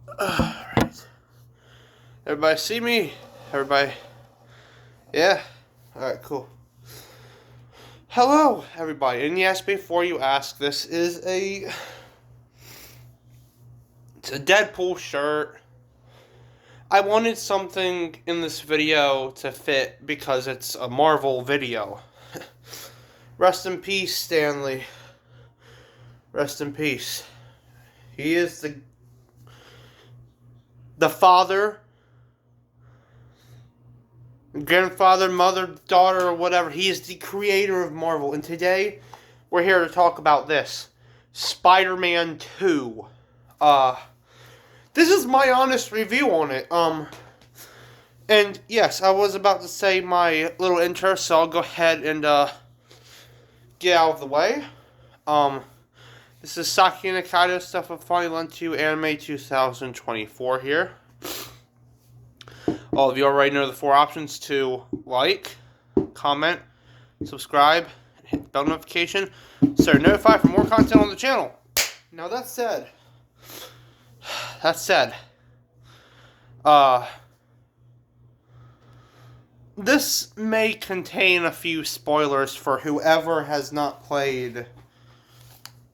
Alright. Everybody see me? Everybody? Yeah? Alright, cool. Hello, everybody. And yes, before you ask, this is it's a Deadpool shirt. I wanted something in this video to fit because it's a Marvel video. Rest in peace, Stanley. Rest in peace. He is the father, grandfather, mother, daughter, or whatever. He is the creator of Marvel. And today, we're here to talk about this. Spider-Man 2. This is my honest review on it. And yes, I was about to say my little intro, so I'll go ahead and, get out of the way. This is Saki Nakaido stuff of Final Run 2 Anime 2024 here. All of you already know the 4 options to like, comment, subscribe, hit the bell notification, so you're notified for more content on the channel. Now that said, this may contain a few spoilers for whoever has not played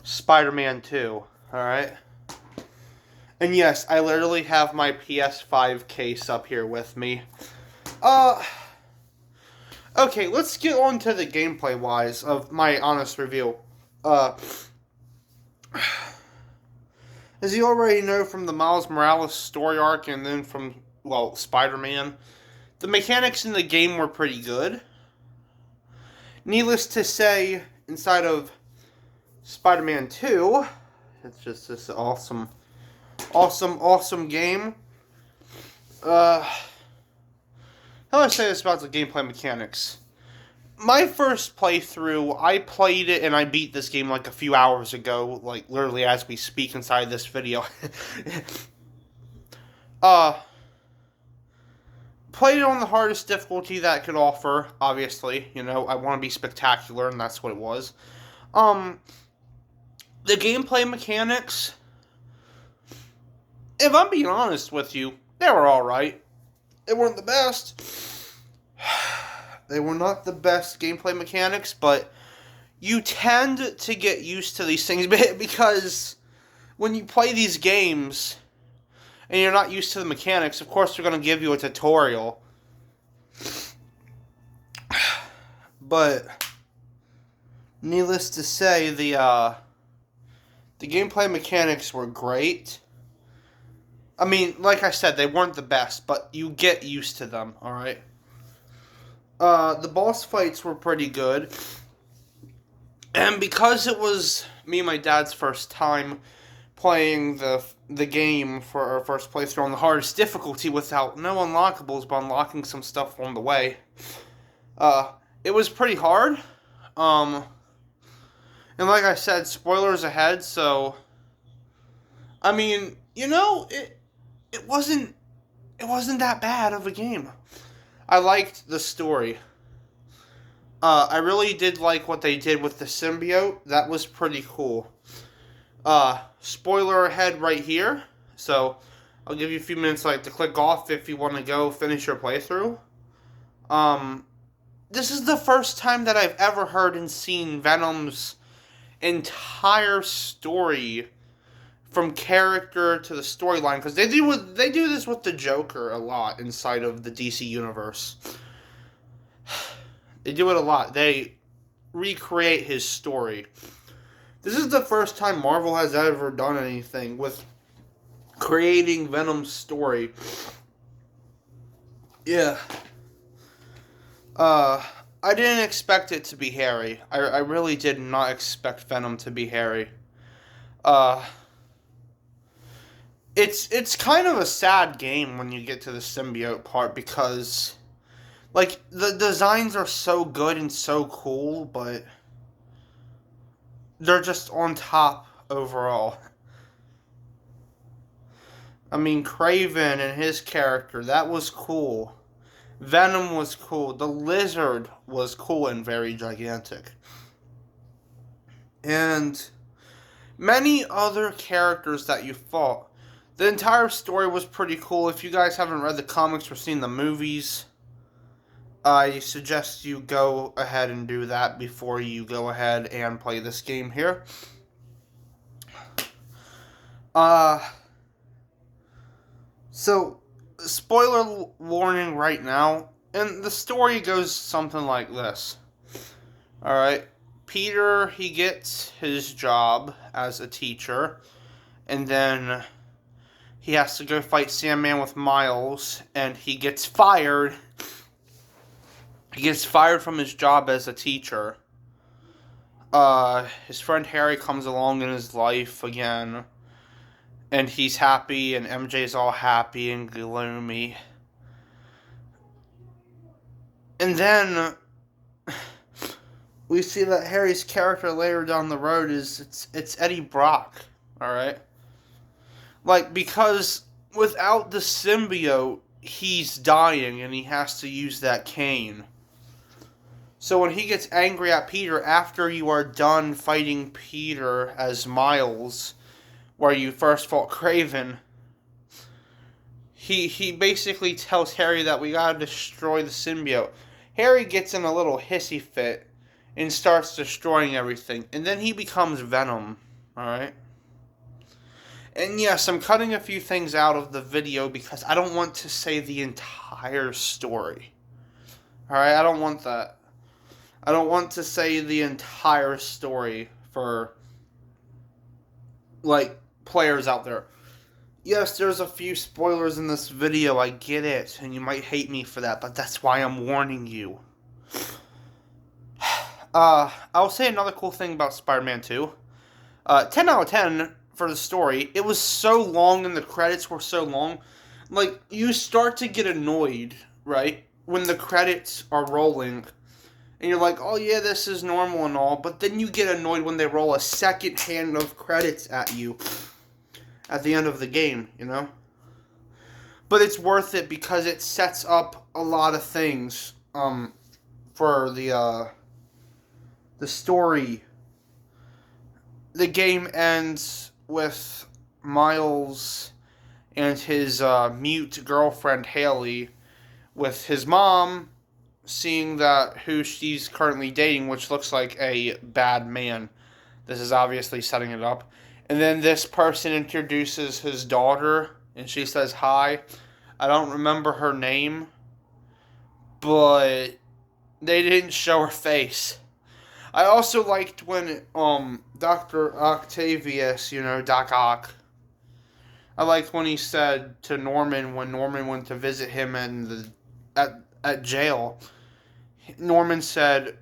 Spider-Man 2, alright? And yes, I literally have my PS5 case up here with me. Okay, let's get on to the gameplay-wise of my honest review. As you already know from the Miles Morales story arc and then from, well, Spider-Man, the mechanics in the game were pretty good. Needless to say, inside of Spider-Man 2, it's just this awesome game. How do I say this about the gameplay mechanics? My first playthrough, I played it and I beat this game like a few hours ago, like literally as we speak inside this video. Played it on the hardest difficulty that it could offer, obviously. You know, I want to be spectacular, and that's what it was. The gameplay mechanics, if I'm being honest with you, they were alright. They weren't the best. They were not the best gameplay mechanics, but you tend to get used to these things because when you play these games and you're not used to the mechanics, of course they're going to give you a tutorial. But needless to say, the gameplay mechanics were great. I mean, like I said, they weren't the best, but you get used to them, alright? The boss fights were pretty good. And because it was me and my dad's first time playing the game for our first playthrough on the hardest difficulty without no unlockables, but unlocking some stuff on the way, it was pretty hard. And like I said, spoilers ahead, so I mean, you know, it wasn't that bad of a game. I liked the story. I really did like what they did with the symbiote. That was pretty cool. Spoiler ahead right here. So, I'll give you a few minutes to click off if you want to go finish your playthrough. This is the first time that I've ever heard and seen Venom's entire story from character to the storyline, because they do this with the Joker a lot inside of the DC universe. They do it a lot. They recreate his story. This is the first time Marvel has ever done anything with creating Venom's story. Yeah. I didn't expect it to be Harry. I really did not expect Venom to be Harry. It's kind of a sad game when you get to the symbiote part because, like, the designs are so good and so cool, but they're just on top overall. I mean, Kraven and his character, that was cool. Venom was cool. The Lizard was cool and very gigantic. And many other characters that you fought. The entire story was pretty cool. If you guys haven't read the comics or seen the movies, I suggest you go ahead and do that before you go ahead and play this game here. So, spoiler warning right now, and the story goes something like this. Alright, Peter, he gets his job as a teacher, and then he has to go fight Sandman with Miles, and he gets fired. He gets fired from his job as a teacher. His friend Harry comes along in his life again, and he's happy, and MJ's all happy and gloomy. And then we see that Harry's character later down the road is it's Eddie Brock, all right? Like, because without the symbiote, he's dying and he has to use that cane. So when he gets angry at Peter after you are done fighting Peter as Miles, where you first fought Craven, he basically tells Harry that we gotta destroy the symbiote. Harry gets in a little hissy fit and starts destroying everything. And then he becomes Venom, alright? And yes, I'm cutting a few things out of the video because I don't want to say the entire story. Alright, I don't want that. I don't want to say the entire story for, like, players out there. Yes, there's a few spoilers in this video, I get it, and you might hate me for that, but that's why I'm warning you. I'll say another cool thing about Spider-Man 2. 10 out of 10 for the story. It was so long and the credits were so long. Like, you start to get annoyed, right, when the credits are rolling. And you're like, oh yeah, this is normal and all, but then you get annoyed when they roll a second hand of credits at you at the end of the game, you know? But it's worth it because it sets up a lot of things for the story. The game ends with Miles and his mute girlfriend Haley, with his mom seeing that who she's currently dating, which looks like a bad man. This is obviously setting it up. And then this person introduces his daughter, and she says hi. I don't remember her name, but they didn't show her face. I also liked when Dr. Octavius, you know, Doc Ock, I liked when he said to Norman, when Norman went to visit him at jail, Norman said,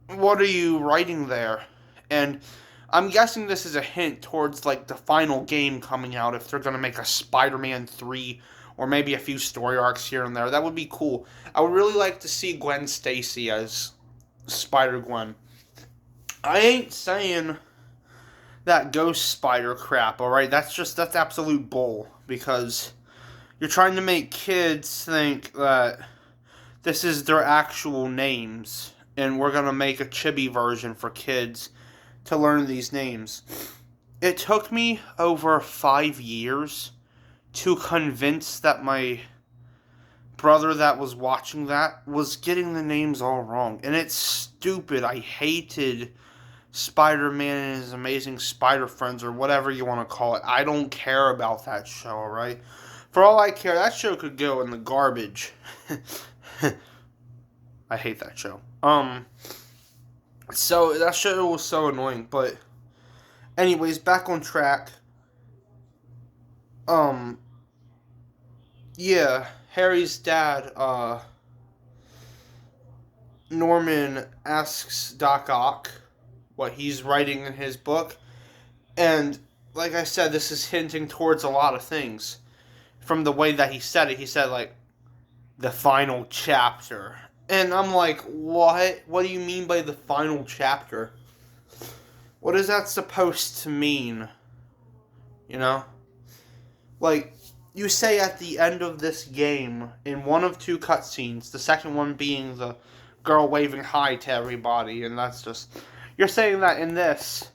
"What are you writing there?" And I'm guessing this is a hint towards, like, the final game coming out, if they're going to make a Spider-Man 3, or maybe a few story arcs here and there. That would be cool. I would really like to see Gwen Stacy as Spider-Gwen. I ain't saying that Ghost Spider crap, alright? That's absolute bull, because you're trying to make kids think that this is their actual names, and we're going to make a chibi version for kids to learn these names. It took me over 5 years to convince that my brother that was watching that was getting the names all wrong. And it's stupid. I hated Spider-Man and His Amazing Spider Friends, or whatever you want to call it. I don't care about that show, alright? For all I care, that show could go in the garbage. I hate that show. So, that show was so annoying, but anyways, back on track. Yeah, Harry's dad, Norman asks Doc Ock what he's writing in his book, and like I said, this is hinting towards a lot of things. From the way that he said it, he said, like, the final chapter. And I'm like, what? What do you mean by the final chapter? What is that supposed to mean? You know? Like, you say at the end of this game, in one of two cutscenes, the second one being the girl waving hi to everybody, and that's just... You're saying that in this,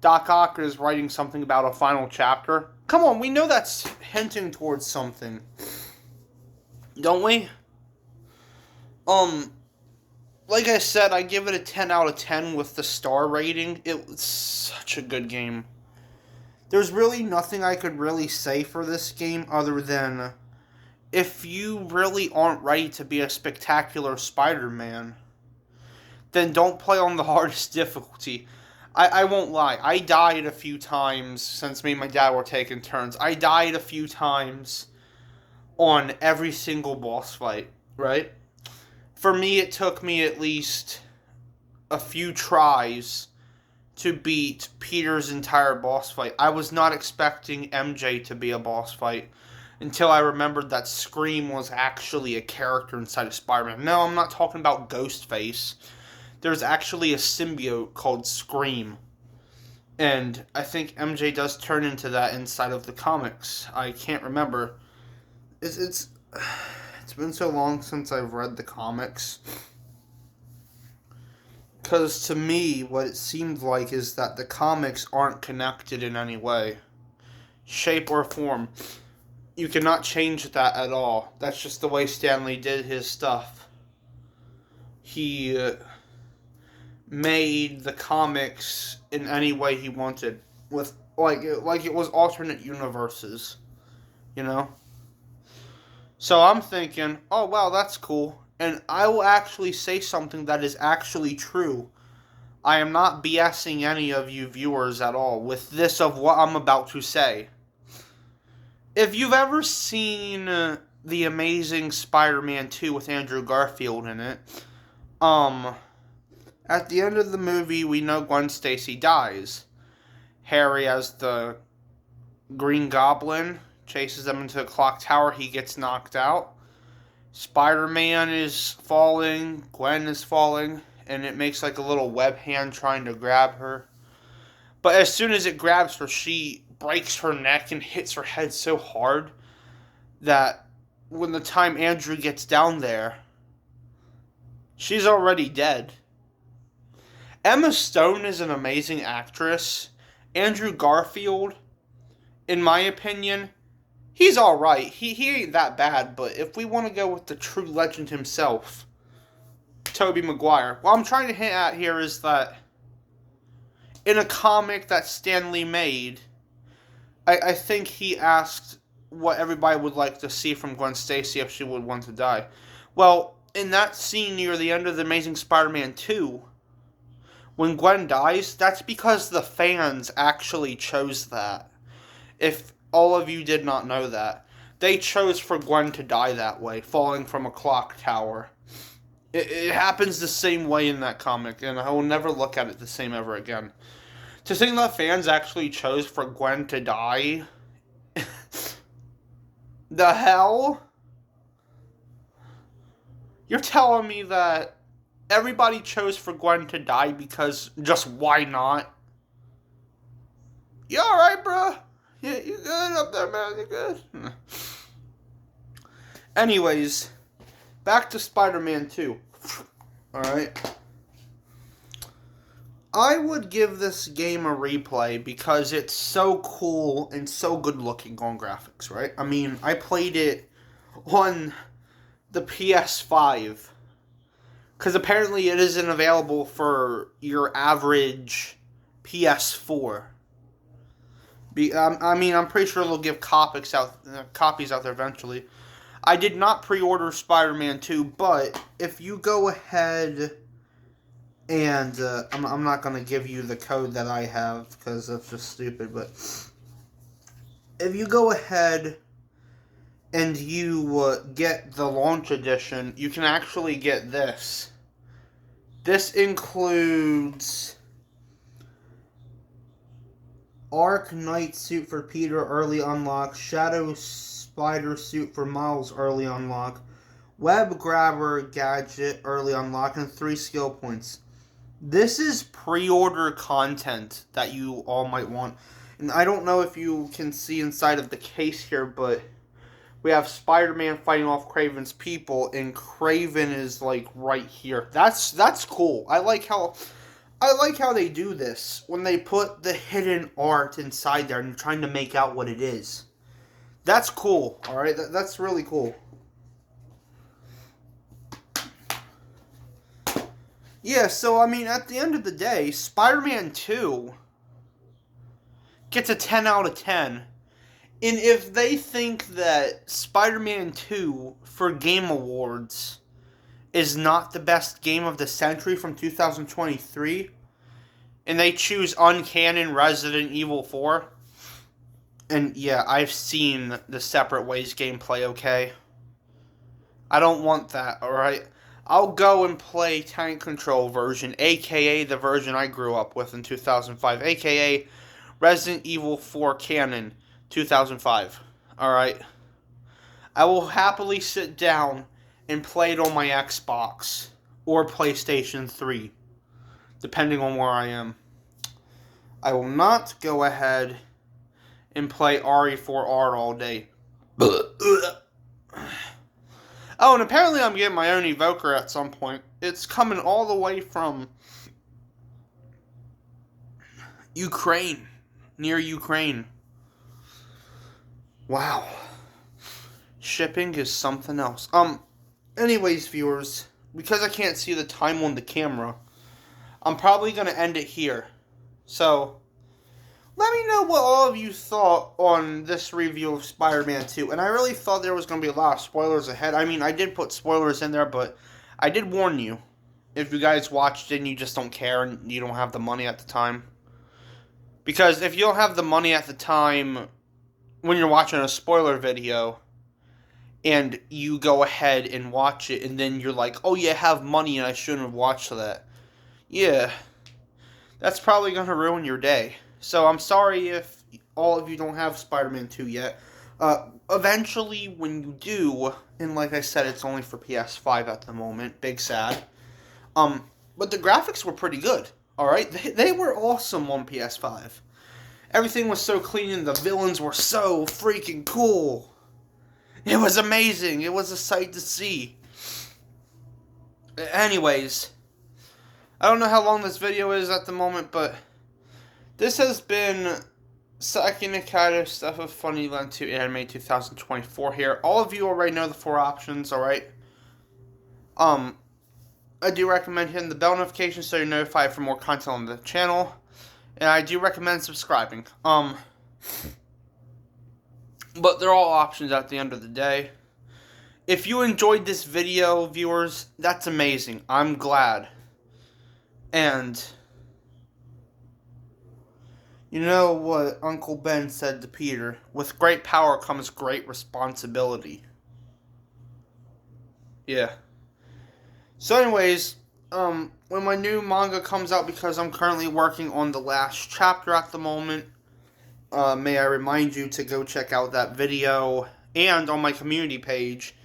Doc Ock is writing something about a final chapter. Come on, we know that's hinting towards something. Don't we? Like I said, I give it a 10 out of 10 with the star rating. It was such a good game. There's really nothing I could really say for this game other than if you really aren't ready to be a spectacular Spider-Man, then don't play on the hardest difficulty. I won't lie. I died a few times since me and my dad were taking turns. I died a few times on every single boss fight, right? For me, it took me at least a few tries to beat Peter's entire boss fight. I was not expecting MJ to be a boss fight until I remembered that Scream was actually a character inside of Spider-Man. No, I'm not talking about Ghostface. There's actually a symbiote called Scream. And I think MJ does turn into that inside of the comics. I can't remember. It's been so long since I've read the comics. Because to me, what it seemed like is that the comics aren't connected in any way, shape, or form. You cannot change that at all. That's just the way Stan Lee did his stuff. He made the comics in any way he wanted, with like it was alternate universes, you know. So I'm thinking, oh wow, that's cool, and I will actually say something that is actually true. I am not BSing any of you viewers at all with this of what I'm about to say. If you've ever seen The Amazing Spider-Man 2 with Andrew Garfield in it, at the end of the movie, we know Gwen Stacy dies. Harry, as the Green Goblin, chases them into the clock tower. He gets knocked out. Spider-Man is falling. Gwen is falling. And it makes like a little web hand trying to grab her. But as soon as it grabs her, she breaks her neck and hits her head so hard that when the time Andrew gets down there, she's already dead. Emma Stone is an amazing actress. Andrew Garfield, in my opinion, he's alright. He ain't that bad, but if we want to go with the true legend himself, Tobey Maguire. What I'm trying to hint at here is that in a comic that Stan Lee made, I think he asked what everybody would like to see from Gwen Stacy if she would want to die. Well, in that scene near the end of The Amazing Spider-Man 2, when Gwen dies, that's because the fans actually chose that. If all of you did not know that, they chose for Gwen to die that way, falling from a clock tower. It happens the same way in that comic, and I will never look at it the same ever again. To think that fans actually chose for Gwen to die? The hell? You're telling me that everybody chose for Gwen to die because just why not? You alright, bro? Yeah, you good up there, man? You good? Anyways, back to Spider-Man 2. Alright. I would give this game a replay because it's so cool and so good looking on graphics, right? I mean, I played it on the PS5 because apparently it isn't available for your average PS4. I mean, I'm pretty sure they'll give copies out there eventually. I did not pre-order Spider-Man 2, but if you go ahead and I'm not going to give you the code that I have because that's just stupid, but if you go ahead and you get the launch edition, you can actually get this. This includes Arc Knight suit for Peter, early unlock. Shadow Spider suit for Miles, early unlock. Web Grabber gadget, early unlock, and 3 skill points. This is pre-order content that you all might want. And I don't know if you can see inside of the case here, but we have Spider-Man fighting off Kraven's people, and Kraven is like right here. That's cool. I like I like how they do this when they put the hidden art inside there and you're trying to make out what it is. That's cool, alright? That's really cool. Yeah, so, I mean, at the end of the day, Spider-Man 2 gets a 10 out of 10. And if they think that Spider-Man 2 for Game Awards is not the best game of the century from 2023, and they choose Uncanon Resident Evil 4, and yeah, I've seen the Separate Ways gameplay, okay? I don't want that, alright? I'll go and play Tank Control version, aka the version I grew up with in 2005, aka Resident Evil 4 Canon 2005. Alright? I will happily sit down and play it on my Xbox or PlayStation 3, depending on where I am. I will not go ahead and play RE4R all day. Oh, and apparently I'm getting my own evoker at some point. It's coming all the way from Ukraine. Near Ukraine. Wow. Shipping is something else. Anyways, viewers, because I can't see the time on the camera, I'm probably going to end it here. So, let me know what all of you thought on this review of Spider-Man 2. And I really thought there was going to be a lot of spoilers ahead. I mean, I did put spoilers in there, but I did warn you. If you guys watched it and you just don't care and you don't have the money at the time. Because if you don't have the money at the time when you're watching a spoiler video, and you go ahead and watch it, and then you're like, oh yeah, I have money and I shouldn't have watched that. Yeah. That's probably going to ruin your day. So I'm sorry if all of you don't have Spider-Man 2 yet. Eventually, when you do, and like I said, it's only for PS5 at the moment. Big sad. But the graphics were pretty good. Alright? They were awesome on PS5. Everything was so clean and the villains were so freaking cool. It was amazing. It was a sight to see. Anyways, I don't know how long this video is at the moment, but this has been Saki Nakata Stuff of Funnyland 2 Anime 2024 here. All of you already know the 4 options, alright? I do recommend hitting the bell notification so you're notified for more content on the channel. And I do recommend subscribing. But they're all options at the end of the day. If you enjoyed this video, viewers, that's amazing. I'm glad. And you know what Uncle Ben said to Peter? With great power comes great responsibility. Yeah. So anyways, when my new manga comes out, because I'm currently working on the last chapter at the moment, may I remind you to go check out that video. And on my community page,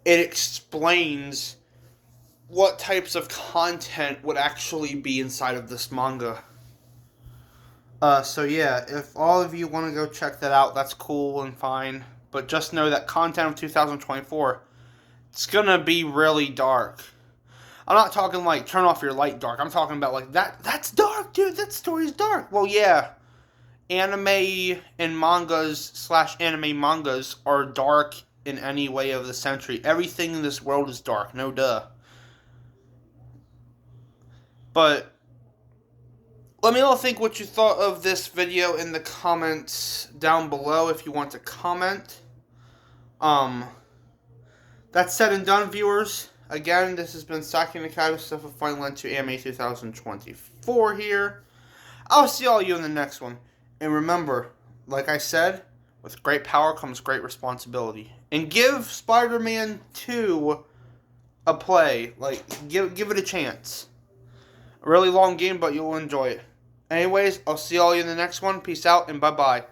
it explains what types of content would actually be inside of this manga. So yeah, if all of you want to go check that out, that's cool and fine. But just know that content of 2024, it's gonna be really dark. I'm not talking like turn off your light dark. I'm talking about like that's dark, dude. That story's dark. Well, yeah. Anime and mangas / anime mangas are dark in any way of the century. Everything in this world is dark. No duh. But let me know think what you thought of this video in the comments down below if you want to comment. That said and done, viewers. Again, this has been Saki Nakata Stuff of Funnyland 2 Anime 2024 here. I'll see all of you in the next one. And remember, like I said, with great power comes great responsibility. And give Spider-Man 2 a play. Like, give it a chance. A really long game, but you'll enjoy it. Anyways, I'll see all of you in the next one. Peace out and bye-bye.